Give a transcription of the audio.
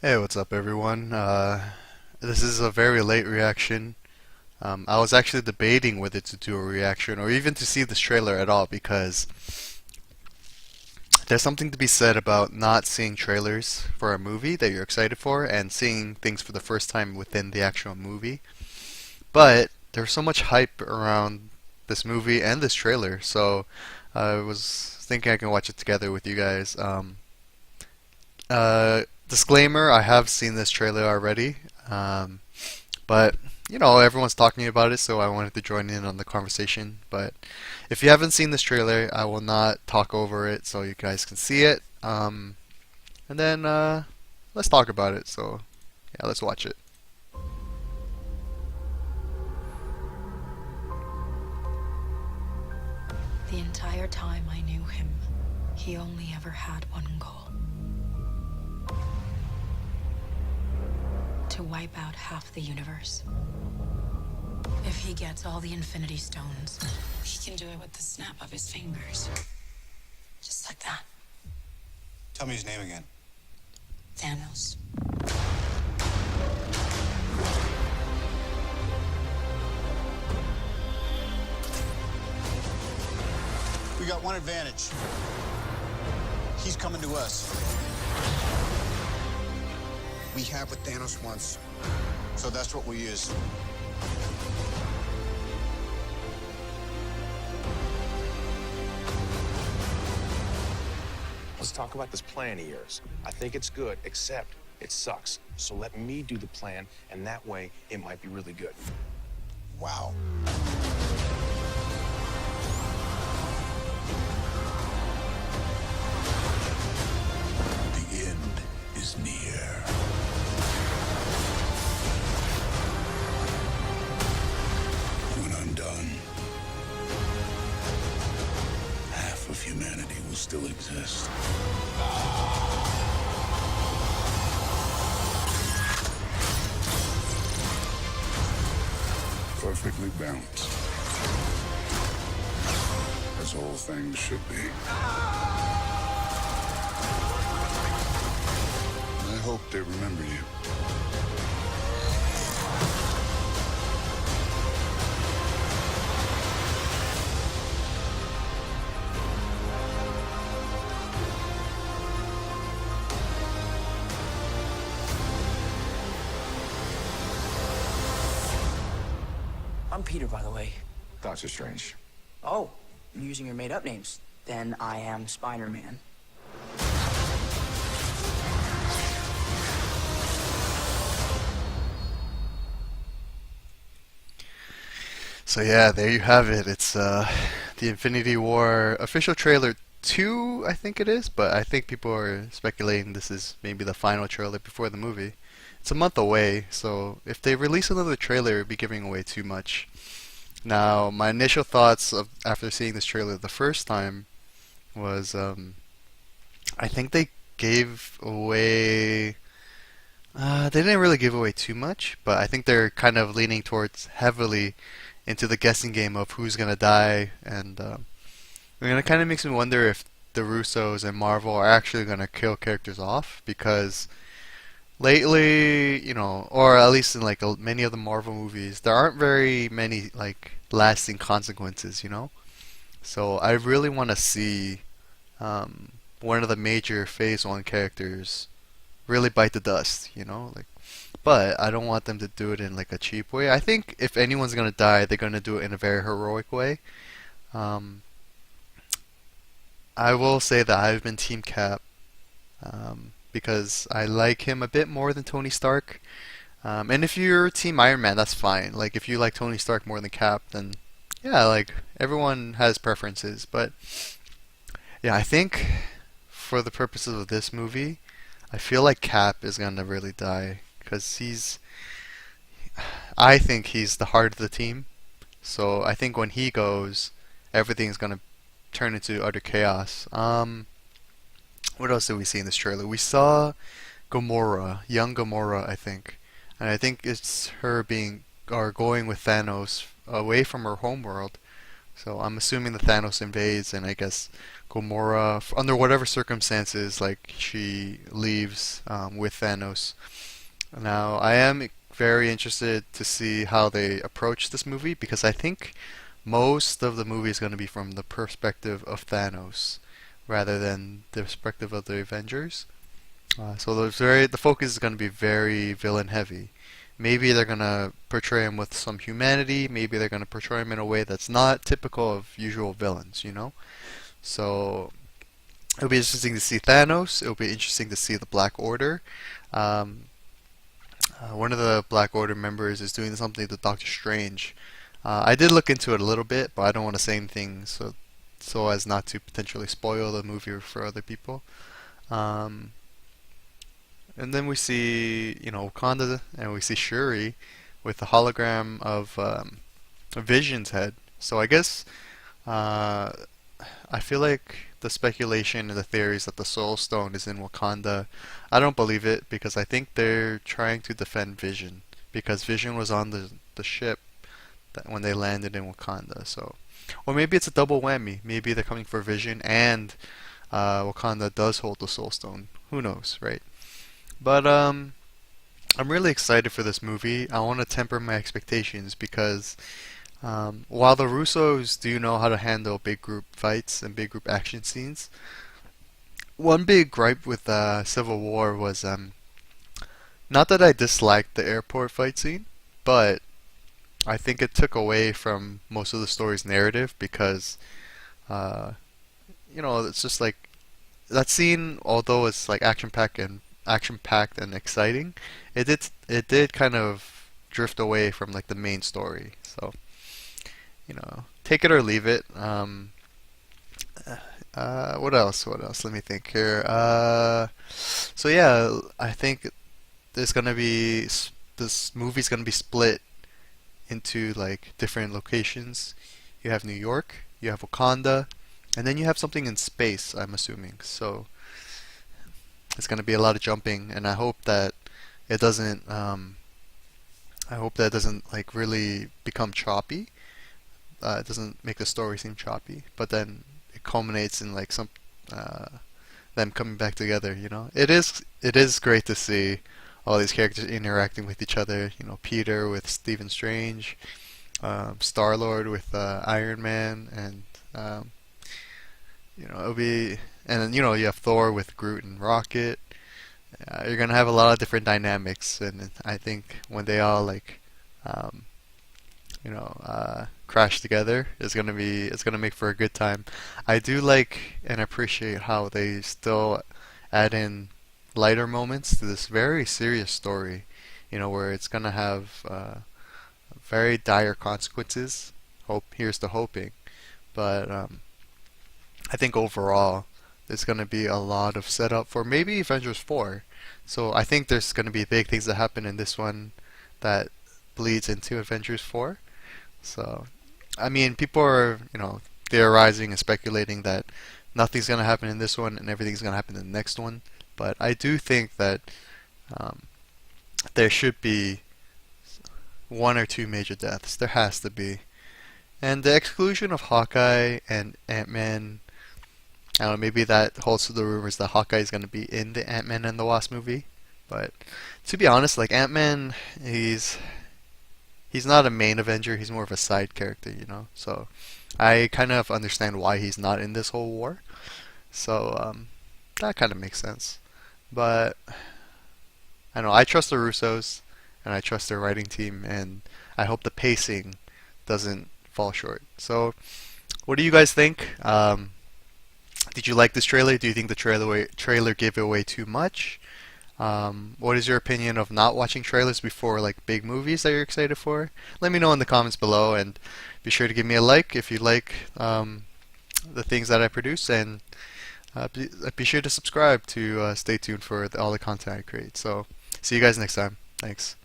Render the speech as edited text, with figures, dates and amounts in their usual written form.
Hey, what's up, everyone? This is a very late reaction. I was actually debating whether to do a reaction or even to see this trailer at all because there's something to be said about not seeing trailers for a movie that you're excited for and seeing things for the first time within the actual movie. But there's so much hype around this movie and this trailer, so I was thinking I can watch it together with you guys. Disclaimer, I have seen this trailer already, but everyone's talking about it, so I wanted to join in on the conversation. But if you haven't seen this trailer, I will not talk over it so you guys can see it. And then let's talk about it. So, yeah, let's watch it. The entire time I knew him, he only ever had one goal. To wipe out half the universe. If he gets all the Infinity Stones, he can do it with the snap of his fingers. Just like that. Tell me his name again. Thanos. We got one advantage. He's coming to us. We have what Thanos wants. So that's what we use. Let's talk about this plan of yours. I think it's good, except it sucks. So let me do the plan, and that way it might be really good. Wow. The end is near. When I'm done, half of humanity will still exist. Perfectly balanced. As all things should be. I hope they remember you. I'm Peter, by the way. Doctor Strange. Oh, you're using your made-up names. Then I am Spider-Man. So yeah, there you have it. It's the Infinity War official trailer 2, I think it is, but I think people are speculating this is maybe the final trailer before the movie. It's a month away, so if they release another trailer, it'd be giving away too much. Now, my initial thoughts after seeing this trailer the first time was I think they gave away. They didn't really give away too much, but I think they're kind of leaning towards heavily into the guessing game of who's gonna die, and it kind of makes me wonder if the Russos and Marvel are actually gonna kill characters off because lately, or at least in like many of the Marvel movies, there aren't very many like lasting consequences. So I really want to see one of the major Phase One characters really bite the dust. Like, but I don't want them to do it in like a cheap way. I think if anyone's gonna die, they're gonna do it in a very heroic way. Um, I will say that I've been Team Cap because I like him a bit more than Tony Stark. And if you're Team Iron Man, that's fine. Like if you like Tony Stark more than Cap, then yeah, like everyone has preferences. But yeah, I think for the purposes of this movie, I feel like Cap is gonna really die because I think he's the heart of the team. So I think when he goes, everything's gonna turn into utter chaos. What else did we see in this trailer? We saw Gamora, young Gamora, I think, and I think it's her being or going with Thanos away from her homeworld. So I'm assuming the Thanos invades, and I guess Gamora, under whatever circumstances, like she leaves with Thanos. Now, I am very interested to see how they approach this movie because I think most of the movie is going to be from the perspective of Thanos rather than the perspective of the Avengers. So the focus is going to be very villain heavy. Maybe they're going to portray him with some humanity. Maybe they're going to portray him in a way that's not typical of usual villains, you know? So it'll be interesting to see Thanos. It'll be interesting to see the Black Order. Um, One of the Black Order members is doing something to Doctor Strange. I did look into it a little bit, but I don't want to say anything so as not to potentially spoil the movie for other people. Um, and then we see, Wakanda, and we see Shuri with the hologram of Vision's head. So I guess uh, I feel like the speculation and the theories that the Soul Stone is in Wakanda, I don't believe it because I think they're trying to defend Vision because Vision was on the ship that when they landed in Wakanda. So, or maybe it's a double whammy. Maybe they're coming for Vision and Wakanda does hold the Soul Stone. Who knows, right? But I'm really excited for this movie. I want to temper my expectations because while the Russos do know how to handle big group fights and big group action scenes, one big gripe with Civil War was not that I disliked the airport fight scene, but I think it took away from most of the story's narrative because, uh, it's just like that scene, although it's like action packed and exciting, it did kind of drift away from like the main story. So take it or leave it. What else? What else? Let me think here. So yeah, I think this movie's gonna be split into like different locations. You have New York, you have Wakanda, and then you have something in space, I'm assuming. So it's gonna be a lot of jumping, and it doesn't. I hope that it doesn't like really become choppy. It doesn't make the story seem choppy, but then it culminates in like some uh, them coming back together. It is great to see all these characters interacting with each other. Peter with Stephen Strange, Star Lord with Iron Man, and it'll be, and then you have Thor with Groot and Rocket. You're gonna have a lot of different dynamics, and I think when they all like, um, crash together, it's gonna make for a good time. I do like and appreciate how they still add in lighter moments to this very serious story, where it's gonna have very dire consequences. Here's to hoping, but I think overall there's gonna be a lot of setup for maybe Avengers 4. So I think there's gonna be big things that happen in this one that bleeds into Avengers 4. So I mean, people are theorizing and speculating that nothing's gonna happen in this one and everything's gonna happen in the next one. But I do think that um, there should be one or two major deaths. There has to be. And the exclusion of Hawkeye and Ant-Man, I don't know, maybe that holds to the rumors that Hawkeye is going to be in the Ant-Man and the Wasp movie. But to be honest, like Ant-Man, he's not a main Avenger, he's more of a side character. So I kind of understand why he's not in this whole war. So that kind of makes sense. But I don't know, I trust the Russos and I trust their writing team, and I hope the pacing doesn't fall short. So, what do you guys think? Did you like this trailer? Do you think the trailer gave away too much? What is your opinion of not watching trailers before like big movies that you're excited for? Let me know in the comments below, and be sure to give me a like if you like the things that I produce, and be sure to subscribe to stay tuned for all the content I create. So, see you guys next time. Thanks.